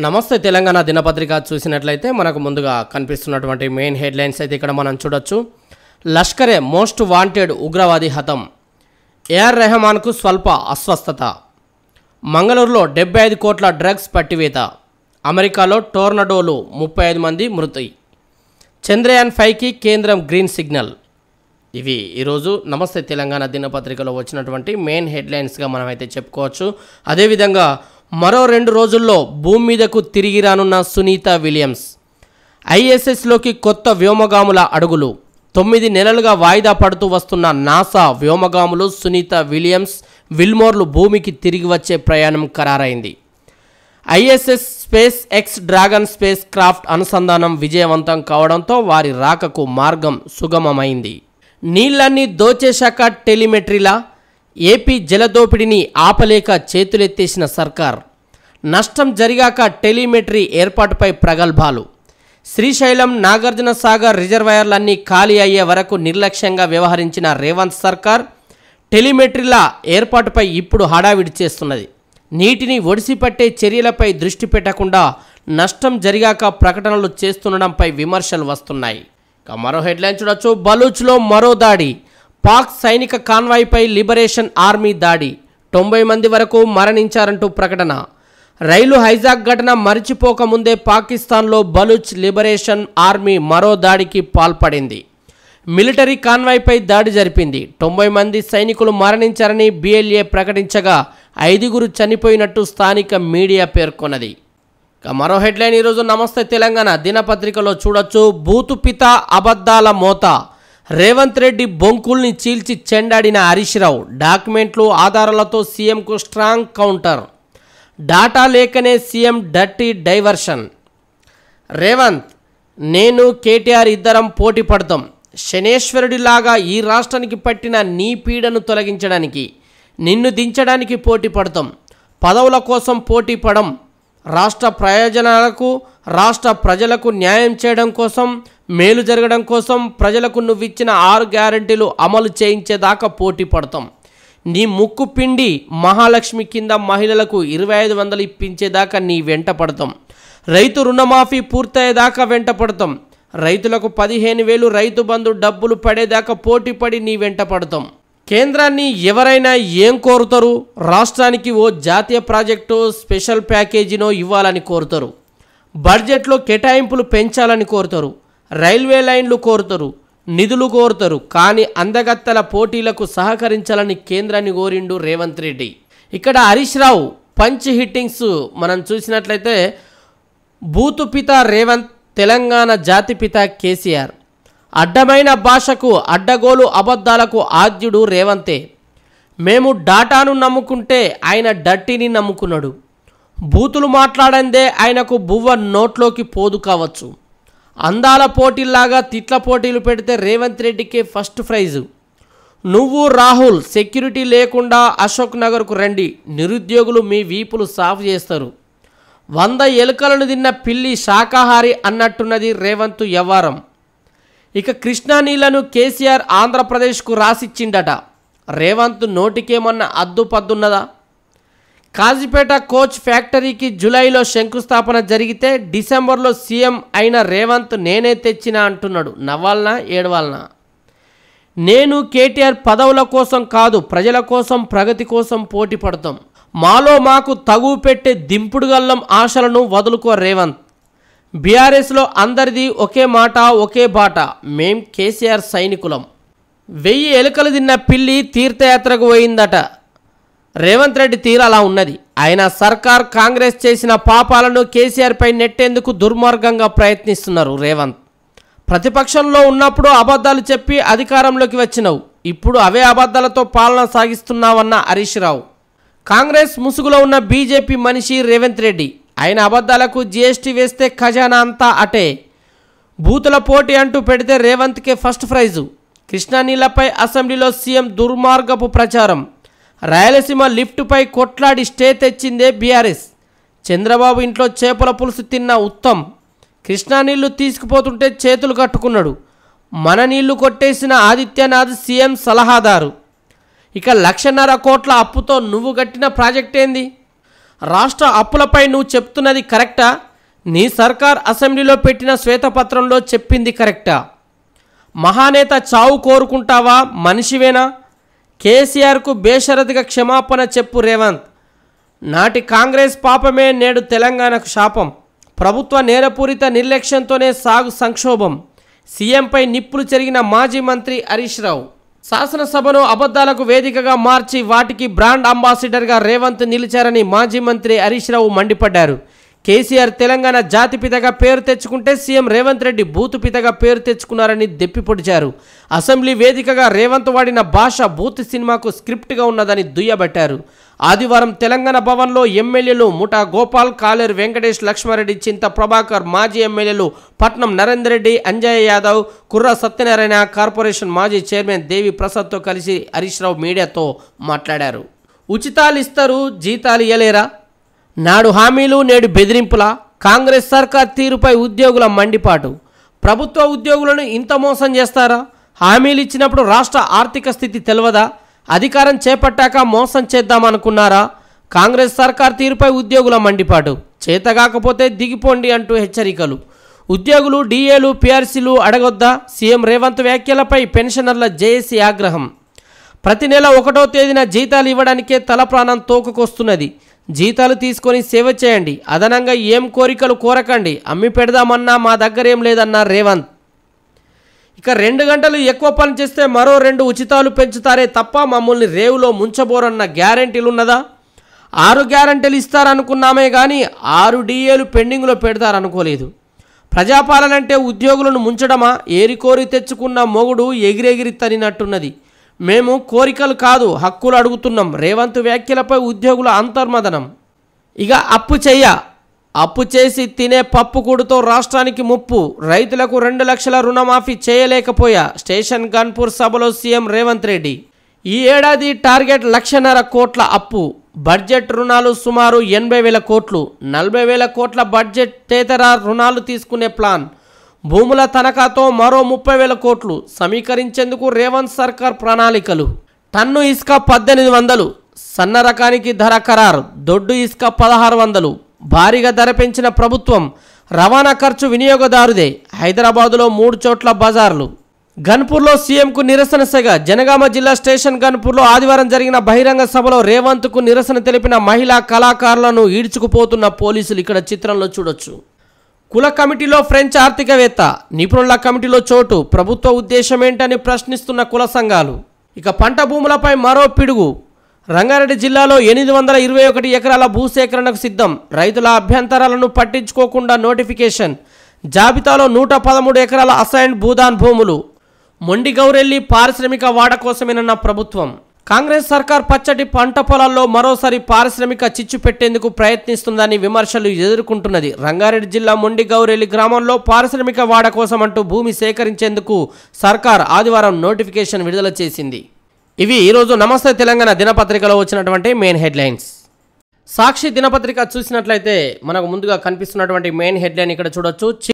నమస్తే తెలంగాణ దినపత్రిక చూసినట్లయితే మనకు ముందుగా కనిపిస్తున్నటువంటి మెయిన్ హెడ్లైన్స్ అయితే ఇక్కడ మనం చూడొచ్చు. లష్కరే మోస్ట్ వాంటెడ్ ఉగ్రవాది హతం, ఏఆర్ రెహమాన్కు స్వల్ప అస్వస్థత, మంగళూరులో 75 కోట్ల డ్రగ్స్ పట్టివేత, అమెరికాలో టోర్నడోలు 35 మంది మృతి, చంద్రయాన్ 5కి కేంద్రం గ్రీన్ సిగ్నల్. ఇవి ఈరోజు నమస్తే తెలంగాణ దినపత్రికలో వచ్చినటువంటి మెయిన్ హెడ్లైన్స్గా మనమైతే చెప్పుకోవచ్చు. అదేవిధంగా మరో 2 రోజుల్లో భూమి మీదకు తిరిగి రానున్న సునీత విలియమ్స్, ఐఎస్ఎస్లోకి కొత్త వ్యోమగాముల అడుగులు, 9 నెలలుగా వాయిదా పడుతూ వస్తున్న నాసా వ్యోమగాములు సునీత విలియమ్స్, విల్మోర్లు భూమికి తిరిగి వచ్చే ప్రయాణం ఖరారైంది. ISS SpaceX Dragon spacecraft అనుసంధానం విజయవంతం కావడంతో వారి రాకకు మార్గం సుగమమైంది. నీళ్లన్నీ దోచేశాక టెలిమెట్రీలా, ఏపీ జలదోపిడిని ఆపలేక చేతులెత్తేసిన సర్కార్, నష్టం జరిగాక టెలిమెట్రీ ఏర్పాటుపై ప్రగల్భాలు, శ్రీశైలం నాగార్జున సాగర్ రిజర్వాయర్లన్నీ ఖాళీ అయ్యే వరకు నిర్లక్ష్యంగా వ్యవహరించిన రేవంత్ సర్కార్ టెలిమెట్రీల ఏర్పాటుపై ఇప్పుడు హడావిడి చేస్తున్నది. నీటిని ఒడిసిపట్టే చర్యలపై దృష్టి పెట్టకుండా నష్టం జరిగాక ప్రకటనలు చేస్తుండడంపై విమర్శలు వస్తున్నాయి. మరో హెడ్లైన్ చూడొచ్చు. బలూచ్లో మరో దాడి, పాక్ సైనిక కాన్వాయ్పై లిబరేషన్ ఆర్మీ దాడి, 90 మంది వరకు మరణించారంటూ ప్రకటన. రైలు హైజాక్ ఘటన మరిచిపోకముందే పాకిస్తాన్లో బలూచ్ లిబరేషన్ ఆర్మీ మరో దాడికి పాల్పడింది. మిలిటరీ కాన్వాయ్పై దాడి జరిపింది. 90 మంది సైనికులు మరణించారని బిఎల్ఏ ప్రకటించగా 5 చనిపోయినట్టు స్థానిక మీడియా పేర్కొన్నది. మరో హెడ్లైన్ ఈరోజు నమస్తే తెలంగాణ దినపత్రికలో చూడొచ్చు. బూతుపిత అబద్ధాల మోత, రేవంత్ రెడ్డి బొంకుల్ని చీల్చి చెండాడిన హరీష్ రావు, డాక్యుమెంట్లు ఆధారాలతో సీఎంకు స్ట్రాంగ్ కౌంటర్, డాటా లేకనే సీఎం డర్టీ డైవర్షన్. రేవంత్, నేను కేటీఆర్ ఇద్దరం పోటీ పడతాం, శనేశ్వరుడిలాగా ఈ రాష్ట్రానికి పట్టిన నీ పీడను తొలగించడానికి, నిన్ను దించడానికి పోటీ పడతాం, పదవుల కోసం పోటీ పడం, రాష్ట్ర ప్రయోజనాలకు రాష్ట్ర ప్రజలకు న్యాయం చేయడం కోసం, మేలు జరగడం కోసం ప్రజలకు నువ్విచ్చిన 6 గ్యారెంటీలు అమలు చేయించేదాకా పోటీ పడతాం, నీ ముక్కు పిండి మహాలక్ష్మి కింద మహిళలకు 2500 ఇప్పించేదాకా నీ వెంట పడతాం, రైతు రుణమాఫీ పూర్తయ్యేదాకా వెంట పడతాం, రైతులకు 15,000 రైతు బంధు డబ్బులు పడేదాకా పోటీ పడి నీ వెంట పడతాం. కేంద్రాన్ని ఎవరైనా ఏం కోరుతారు? రాష్ట్రానికి ఓ జాతీయ ప్రాజెక్టు స్పెషల్ ప్యాకేజీనో ఇవ్వాలని కోరుతారు, బడ్జెట్లో కేటాయింపులు పెంచాలని కోరుతారు, రైల్వే లైన్లు కోరుతారు, నిధులు కోరుతారు. కానీ అందగత్తెల పోటీలకు సహకరించాలని కేంద్రాన్ని కోరిండు రేవంత్ రెడ్డి. ఇక్కడ హరీష్ రావు పంచ్ హిట్టింగ్స్ మనం చూసినట్లయితే, బూతుపిత రేవంత్, తెలంగాణ జాతిపిత కేసీఆర్, అడ్డమైన భాషకు అడ్డగోలు అబద్ధాలకు ఆద్యుడు రేవంతే. మేము డాటాను నమ్ముకుంటే ఆయన డట్టీని నమ్ముకున్నాడు. బూతులు మాట్లాడందే ఆయనకు బువ్వ నోట్లోకి పోదు కావచ్చు. అందాల పోటీల్లాగా తిట్ల పోటీలు పెడితే రేవంత్ రెడ్డికే ఫస్ట్ ప్రైజు. నువ్వు రాహుల్ సెక్యూరిటీ లేకుండా అశోక్ నగర్కు రండి, నిరుద్యోగులు మీ వీపులు సాఫ్ చేస్తారు. 100 ఎలుకలను తిన్న పిల్లి శాకాహారి అన్నట్టున్నది రేవంత్ వ్యవహారం. ఇక కృష్ణా నీళ్లను కేసీఆర్ ఆంధ్రప్రదేశ్కు రాసిచ్చిండట. రేవంత్ నోటికేమన్నా అద్దుపద్దున్నదా? కాజీపేట కోచ్ ఫ్యాక్టరీకి జూలైలో శంకుస్థాపన జరిగితే డిసెంబర్లో సీఎం అయిన రేవంత్ నేనే తెచ్చినా అంటున్నాడు. నవ్వాలనా ఏడవాలనా? నేను కేటీఆర్ పదవుల కోసం కాదు, ప్రజల కోసం, ప్రగతి కోసం పోటీ పడతాం. మాలో మాకు తగువ పెట్టే దింపుడుగల్లం ఆశలను వదులుకో రేవంత్. బీఆర్ఎస్లో అందరిది ఒకే మాట, ఒకే బాట, మేం కేసీఆర్ సైనికులం. 1000 ఎలుకలు తిన్న పిల్లి తీర్థయాత్రకు పోయిందట. రేవంత్ రెడ్డి తీరు అలా ఉన్నది. ఆయన సర్కార్ కాంగ్రెస్ చేసిన పాపాలను కేసీఆర్పై నెట్టేందుకు దుర్మార్గంగా ప్రయత్నిస్తున్నారు రేవంత్. ప్రతిపక్షంలో ఉన్నప్పుడు అబద్ధాలు చెప్పి అధికారంలోకి వచ్చినావు, ఇప్పుడు అవే అబద్ధాలతో పాలన సాగిస్తున్నావన్న హరీష్ రావు. కాంగ్రెస్ ముసుగులో ఉన్న బీజేపీ మనిషి రేవంత్ రెడ్డి. ఆయన అబద్ధాలకు జీఎస్టీ వేస్తే ఖజానా అంతా అటే. బూతుల పోటీ అంటూ పెడితే రేవంత్కే ఫస్ట్ ప్రైజు. కృష్ణా నీళ్లపై అసెంబ్లీలో సీఎం దుర్మార్గపు ప్రచారం. రాయలసీమ లిఫ్ట్పై కొట్లాడి స్టే తెచ్చిందే బీఆర్ఎస్. చంద్రబాబు ఇంట్లో చేపల పులుసు తిన్న ఉత్తమ్ కృష్ణా నీళ్లు తీసుకుపోతుంటే చేతులు కట్టుకున్నాడు. మన నీళ్లు కొట్టేసిన ఆదిత్యనాథ్ సీఎం సలహాదారు. ఇక 1,50,000 కోట్ల అప్పుతో నువ్వు కట్టిన ప్రాజెక్ట్ ఏంది? రాష్ట్ర అప్పులపై నువ్వు చెప్తున్నది కరెక్టా? నీ సర్కార్ అసెంబ్లీలో పెట్టిన శ్వేతపత్రంలో చెప్పింది కరెక్టా? మహానేత చావు కోరుకుంటావా? మనిషివేనా? కేసీఆర్కు బేషరతుగా క్షమాపణ చెప్పు రేవంత్. నాటి కాంగ్రెస్ పాపమే నేడు తెలంగాణకు శాపం. ప్రభుత్వ నేరపూరిత నిర్లక్ష్యంతోనే సాగు సంక్షోభం. సీఎంపై నిప్పులు చెరిగిన మాజీ మంత్రి హరీష్ రావు. శాసనసభను అబద్ధాలకు వేదికగా మార్చి వాటికి బ్రాండ్ అంబాసిడర్గా రేవంత్ నిలిచారని మాజీ మంత్రి హరీష్ రావు మండిపడ్డారు. కేసీఆర్ తెలంగాణ జాతిపితగా పేరు తెచ్చుకుంటే సీఎం రేవంత్ రెడ్డి బూతుపితగా పేరు తెచ్చుకున్నారని దెప్పిపొడిచారు. అసెంబ్లీ వేదికగా రేవంత్ వాడిన భాష బూత్ సినిమాకు స్క్రిప్ట్గా ఉన్నదని దుయ్యబట్టారు. ఆదివారం తెలంగాణ భవన్లో ఎమ్మెల్యేలు ముఠా గోపాల్, కాలేరు వెంకటేష్, లక్ష్మారెడ్డి, చింత ప్రభాకర్, మాజీ ఎమ్మెల్యేలు పట్నం నరేందర్ రెడ్డి, అంజయ్య యాదవ్, కుర్ర సత్యనారాయణ, కార్పొరేషన్ మాజీ చైర్మన్ దేవి ప్రసాద్తో కలిసి హరీష్ రావు మీడియాతో మాట్లాడారు. ఉచితాలు ఇస్తారు, జీతాలు ఇయ్యలేరా? నాడు హామీలు నేడు బెదిరింపుల? కాంగ్రెస్ సర్కార్ తీరుపై ఉద్యోగుల మండిపాటు. ప్రభుత్వ ఉద్యోగులను ఇంత మోసం చేస్తారా? హామీలు ఇచ్చినప్పుడు రాష్ట్ర ఆర్థిక స్థితి తెలియదా? అధికారం చేపట్టాక మోసం చేద్దామనుకున్నారా? కాంగ్రెస్ సర్కార్ తీరుపై ఉద్యోగుల మండిపాటు. చేతగాకపోతే దిగిపోండి అంటూ హెచ్చరికలు. ఉద్యోగులు డిఏలు, పిఆర్సీలు అడగొద్దా? సీఎం రేవంత్ వ్యాఖ్యలపై పెన్షనర్ల జేఏసీ ఆగ్రహం. ప్రతి నెల 1వ తేదీన జీతాలు ఇవ్వడానికే తల ప్రాణం తోకకొస్తున్నది. జీతాలు తీసుకొని సేవ చేయండి, అదనంగా ఏం కోరికలు కోరకండి, అమ్మి పెడదామన్నా మా దగ్గర ఏం లేదన్నారు రేవంత్. ఇక 2 గంటలు ఎక్కువ పని చేస్తే మరో 2 ఉచితాలు పెంచుతారే తప్ప మమ్మల్ని రేవులో ముంచబోరన్న గ్యారెంటీలు ఉన్నదా? 6 గ్యారెంటీలు ఇస్తారనుకున్నామే కానీ 6 డిఏలు పెండింగ్లో పెడతారనుకోలేదు. ప్రజాపాలన అంటే ఉద్యోగులను ముంచడమా? ఏరికోరి తెచ్చుకున్న మొగుడు ఎగిరెగిరి తనినట్టున్నది. మేము కోరికలు కాదు హక్కులు అడుగుతున్నాం. రేవంత్ వ్యాఖ్యలపై ఉద్యోగుల అంతర్మదనం. ఇక అప్పు చేసి తినే పప్పు కూడుతో రాష్ట్రానికి ముప్పు. రైతులకు 2 లక్షల రుణమాఫీ చేయలేకపోయా. స్టేషన్ గన్పూర్ సభలో సీఎం రేవంత్ రెడ్డి. ఈ ఏడాది టార్గెట్ 1,50,000 కోట్ల అప్పు. బడ్జెట్ రుణాలు సుమారు 80,000 కోట్లు. 40,000 కోట్ల బడ్జెటేతర రుణాలు తీసుకునే ప్లాన్. భూముల తనఖాతో మరో 30,000 కోట్లు సమీకరించేందుకు రేవంత్ సర్కార్ ప్రణాళికలు. టన్ను ఇసుక 1,800, సన్న రకానికి ధర ఖరారు. దొడ్డు ఇసుక 1,600. భారీగా ధర పెంచిన ప్రభుత్వం. రవాణా ఖర్చు వినియోగదారుదే. హైదరాబాదులో 3 చోట్ల బజార్లు. గన్పూర్లో సీఎంకు నిరసన సెగ. జనగామ జిల్లా స్టేషన్ గన్పూర్లో ఆదివారం జరిగిన బహిరంగ సభలో రేవంత్కు నిరసన తెలిపిన మహిళా కళాకారులను ఈడ్చుకుపోతున్న పోలీసులు ఇక్కడ చిత్రంలో చూడొచ్చు. కుల కమిటీలో ఫ్రెంచ్ ఆర్థికవేత్త, నిపుణుల కమిటీలో చోటు. ప్రభుత్వ ఉద్దేశం ఏంటని ప్రశ్నిస్తున్న కుల సంఘాలు. ఇక పంట భూములపై మరో పిడుగు. రంగారెడ్డి జిల్లాలో 821 ఎకరాల భూసేకరణకు సిద్ధం. రైతుల అభ్యంతరాలను పట్టించుకోకుండా నోటిఫికేషన్. జాబితాలో 113 ఎకరాల అసైన్డ్ భూదాన్ భూములు. మొండి గౌరెల్లి పారిశ్రామిక వాడ కోసమేనన్న ప్రభుత్వం. కాంగ్రెస్ సర్కార్ పచ్చటి పంట పొలాల్లో మరోసారి పారిశ్రామిక చిచ్చు పెట్టేందుకు ప్రయత్నిస్తుందని విమర్శలు ఎదుర్కొంటున్నది. రంగారెడ్డి జిల్లా మొండి గౌరెల్లి గ్రామంలో పారిశ్రామిక వాడ కోసం అంటూ భూమి సేకరించేందుకు సర్కార్ ఆదివారం నోటిఫికేషన్ విడుదల చేసింది. ఇవి ఈరోజు నమస్తే తెలంగాణ దినపత్రికలో వచ్చినటువంటి మెయిన్ హెడ్లైన్స్. సాక్షి దినపత్రిక చూసినట్లయితే మనకు ముందుగా కనిపిస్తున్నటువంటి మెయిన్ హెడ్లైన్ ఇక్కడ చూడొచ్చు.